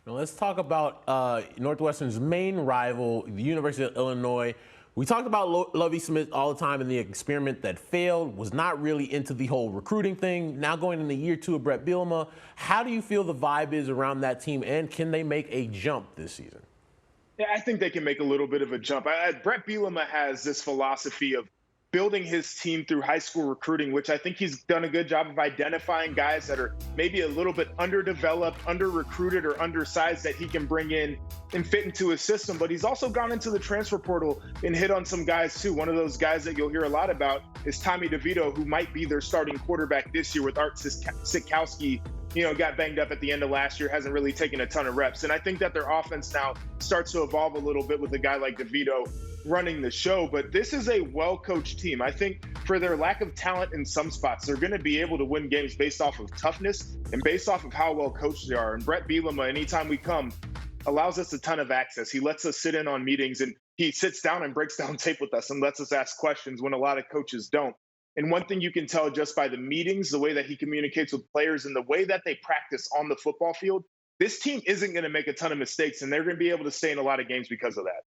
Now let's talk about Northwestern's main rival, the University of Illinois. We talked about Lovie Smith all the time and the experiment that failed, was not really into the whole recruiting thing. Now going into year 2 of Brett Bielema, how do you feel the vibe is around that team, and can they make a jump this season? Yeah, I think they can make a little bit of a jump. Brett Bielema has this philosophy of building his team through high school recruiting, which I think he's done a good job of identifying guys that are maybe a little bit underdeveloped, under-recruited, or undersized that he can bring in and fit into his system. But he's also gone into the transfer portal and hit on some guys too. One of those guys that you'll hear a lot about is Tommy DeVito, who might be their starting quarterback this year with Art Sikowski. Got banged up at the end of last year, hasn't really taken a ton of reps. And I think that their offense now starts to evolve a little bit with a guy like DeVito running the show. But this is a well-coached team. I think for their lack of talent in some spots, they're going to be able to win games based off of toughness and based off of how well coached they are. And Brett Bielema, anytime we come, allows us a ton of access. He lets us sit in on meetings, and he sits down and breaks down tape with us and lets us ask questions when a lot of coaches don't. And one thing you can tell just by the meetings, the way that he communicates with players and the way that they practice on the football field, this team isn't going to make a ton of mistakes, and they're going to be able to stay in a lot of games because of that.